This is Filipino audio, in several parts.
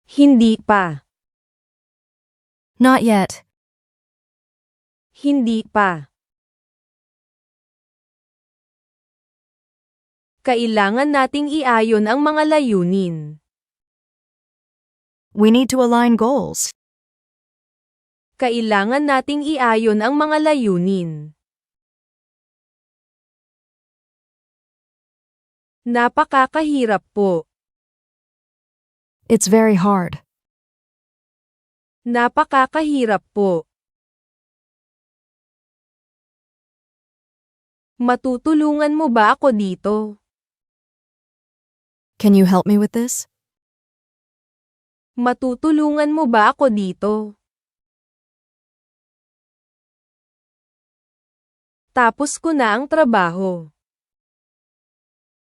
Hindi pa. Not yet. Hindi pa. Kailangan nating iayon ang mga layunin. We need to align goals. Kailangan nating iayon ang mga layunin. Napakakahirap po. It's very hard. Napakakahirap po. Matutulungan mo ba ako dito? Can you help me with this? Matutulungan mo ba ako dito? Tapos ko na ang trabaho.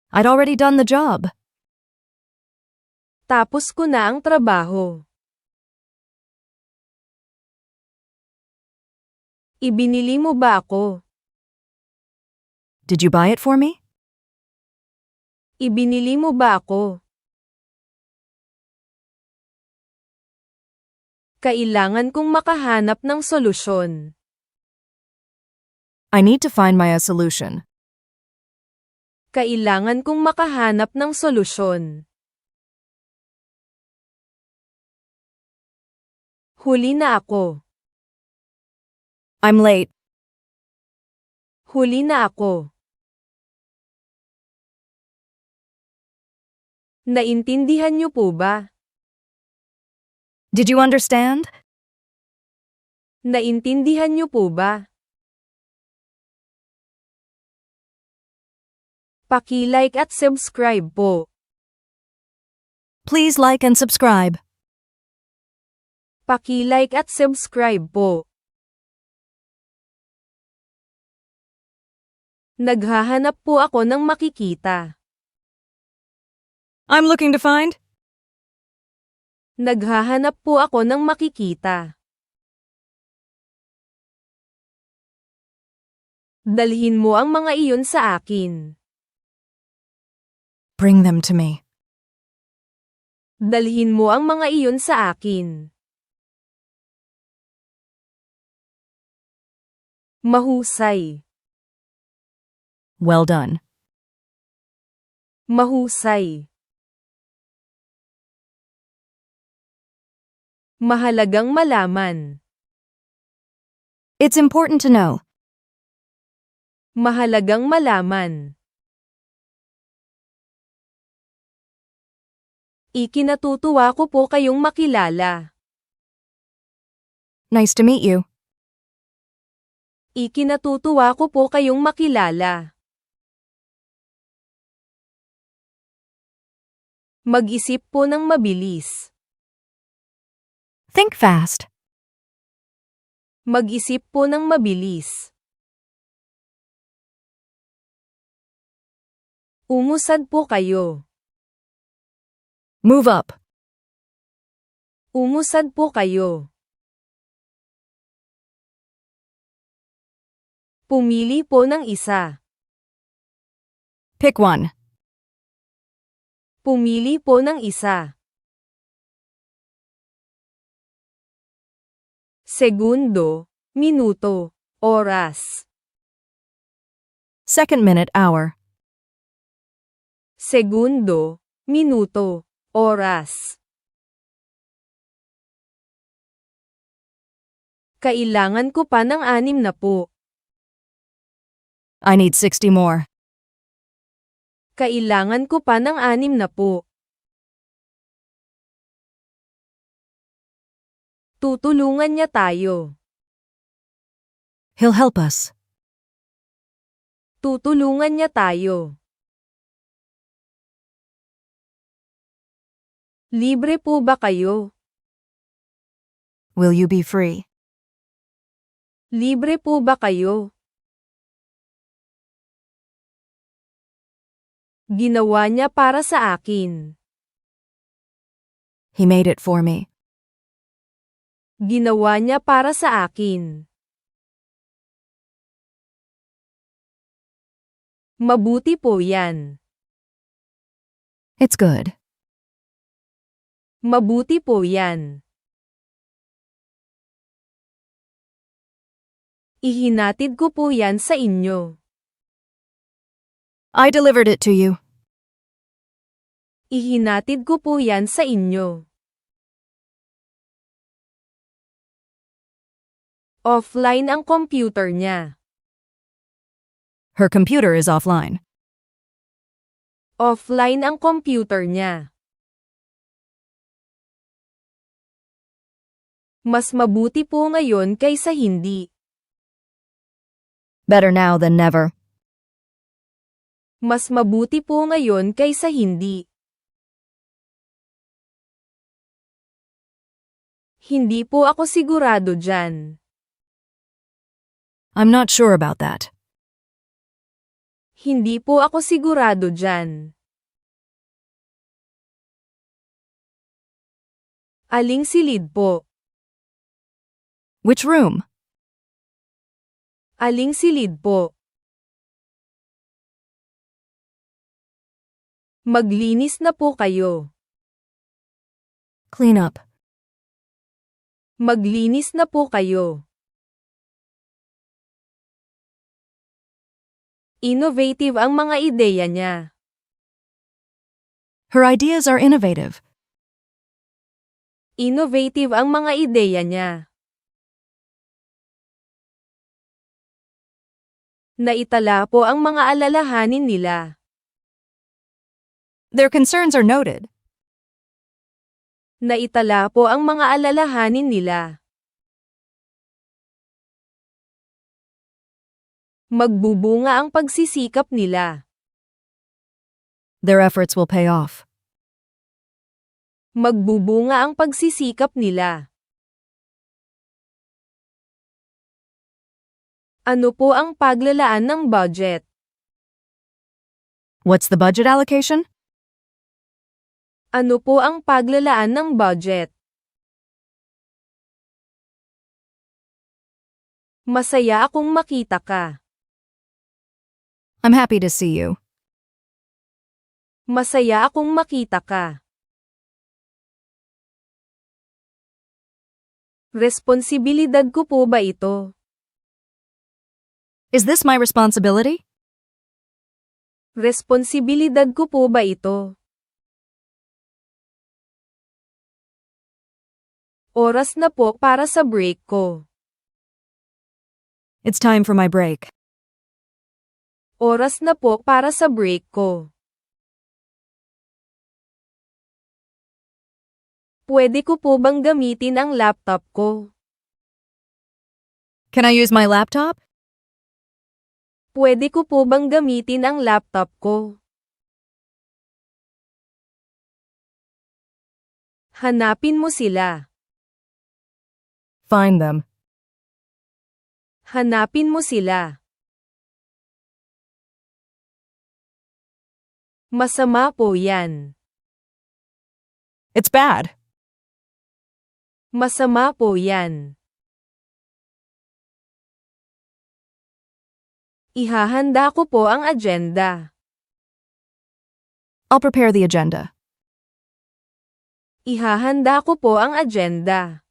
I'd already done the job. Tapos ko na ang trabaho. Ibinili mo ba ako? Did you buy it for me? Ibinili mo ba ako? Kailangan kong makahanap ng solusyon. I need to find my solution. Kailangan kong makahanap ng solusyon. Huli na ako. I'm late. Huli na ako. Naintindihan niyo po ba? Did you understand? Naintindihan niyo po ba? Paki-like at subscribe po. Please like and subscribe. Paki-like at subscribe po. Naghahanap po ako ng makikita. I'm looking to find. Naghahanap po ako ng makikita. Dalhin mo ang mga iyon sa akin. Bring them to me. Dalhin mo ang mga iyon sa akin. Mahusay. Well done. Mahusay. Mahalagang malaman. It's important to know. Mahalagang malaman. Ikinatutuwa ko po kayong makilala. Nice to meet you. Ikinatutuwa ko po kayong makilala. Mag-isip po ng mabilis. Think fast. Mag-isip po ng mabilis. Umusad po kayo. Move up. Umusad po kayo. Pumili po ng isa. Pick one. Pumili po ng isa. Segundo, minuto, oras. Second minute, hour. Segundo, minuto, oras. Kailangan ko pa ng 6 na po. I need 60 more. Kailangan ko pa ng 6 na po. Tutulungan niya tayo. He'll help us. Tutulungan niya tayo. Libre po ba kayo? Will you be free? Libre po ba kayo? Ginawa niya para sa akin. He made it for me. Ginawa niya para sa akin. Mabuti po yan. It's good. Mabuti po yan. Ihinatid ko po yan sa inyo. I delivered it to you. Ihinatid ko po yan sa inyo. Offline ang computer niya. Her computer is offline. Offline ang computer niya. Mas mabuti po ngayon kaysa hindi. Better now than never. Mas mabuti po ngayon kaysa hindi. Hindi po ako sigurado dyan. I'm not sure about that. Hindi po ako sigurado dyan. Aling silid po? Which room? Aling silid po? Maglinis na po kayo. Clean up. Maglinis na po kayo. Innovative ang mga ideya niya. Her ideas are innovative. Innovative ang mga ideya niya. Naitala po ang mga alalahanin nila. Their concerns are noted. Naitala po ang mga alalahanin nila. Magbubunga ang pagsisikap nila. Their efforts will pay off. Magbubunga ang pagsisikap nila. Ano po ang paglalaan ng budget? What's the budget allocation? Ano po ang paglalaan ng budget? Masaya akong makita ka. I'm happy to see you. Masaya akong makita ka. Responsibilidad ko po ba ito? Is this my responsibility? Responsibilidad ko po ba ito? Oras na po para sa break ko. It's time for my break. Oras na po para sa break ko. Pwede ko po bang gamitin ang laptop ko? Can I use my laptop? Pwede ko po bang gamitin ang laptop ko? Hanapin mo sila. Find them. Hanapin mo sila. Masama po yan. It's bad. Masama po yan. Ihahanda ko po ang agenda. I'll prepare the agenda. Ihahanda ko po ang agenda.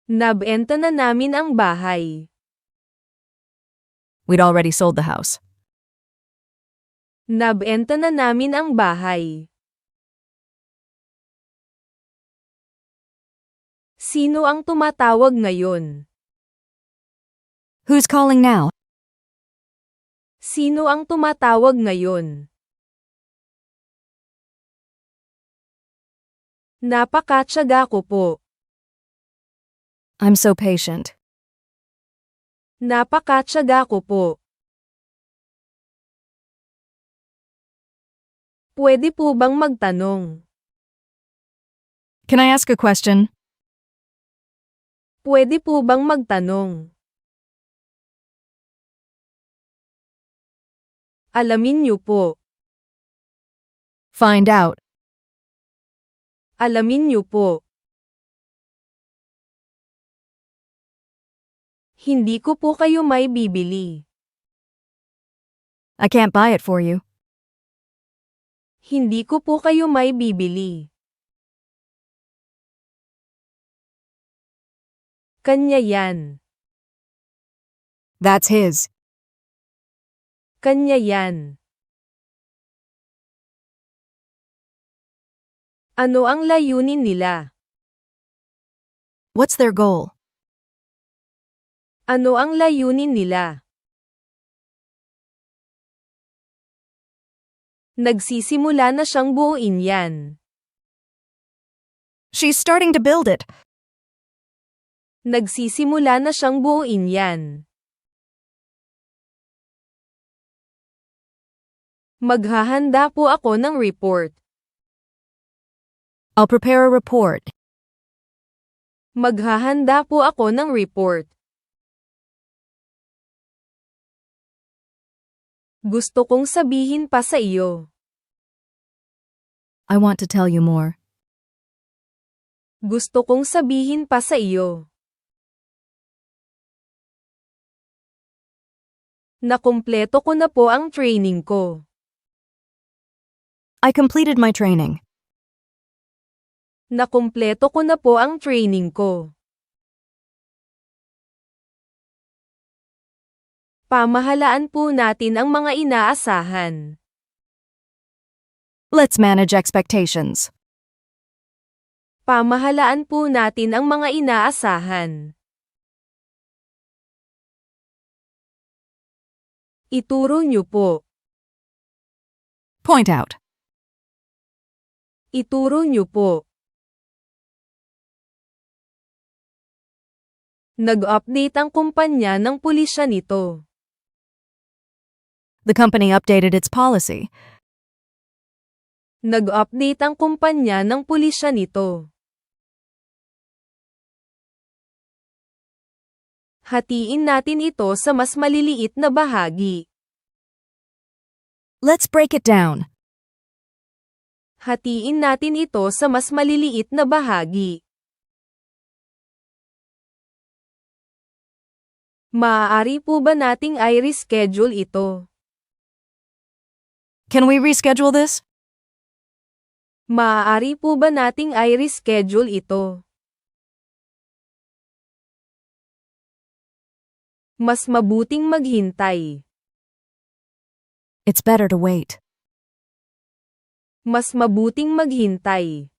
Nabenta na namin ang bahay. We'd already sold the house. Nabenta na namin ang bahay. Sino ang tumatawag ngayon? Who's calling now? Sino ang tumatawag ngayon? Napakatyaga ko po. I'm so patient. Napakatyaga ko po. Pwede po bang magtanong? Can I ask a question? Pwede po bang magtanong? Alamin niyo po. Find out. Alamin niyo po. Hindi ko po kayo may bibili. I can't buy it for you. Hindi ko po kayo may bibili. Kanya yan. That's his. Kanya yan. Ano ang layunin nila? What's their goal? Ano ang layunin nila? Nagsisimula na siyang buuin yan. She's starting to build it. Nagsisimula na siyang buuin yan. Maghahanda po ako ng report. I'll prepare a report. Maghahanda po ako ng report. Gusto kong sabihin pa sa iyo. I want to tell you more. Gusto kong sabihin pa sa iyo. Nakumpleto ko na po ang training ko. I completed my training. Nakumpleto ko na po ang training ko. Pamahalaan po natin ang mga inaasahan. Let's manage expectations. Pamahalaan po natin ang mga inaasahan. Ituro niyo po. Point out. Ituro niyo po. Nag-update ang kumpanya ng pulisya nito. The company updated its policy. Nag-update ang kumpanya ng pulisya nito. Hatiin natin ito sa mas maliliit na bahagi. Let's break it down. Hatiin natin ito sa mas maliliit na bahagi. Maaari po ba nating i-reschedule ito? Can we reschedule this? Maaari po ba nating i-reschedule ito? Mas mabuting maghintay. It's better to wait. Mas mabuting maghintay.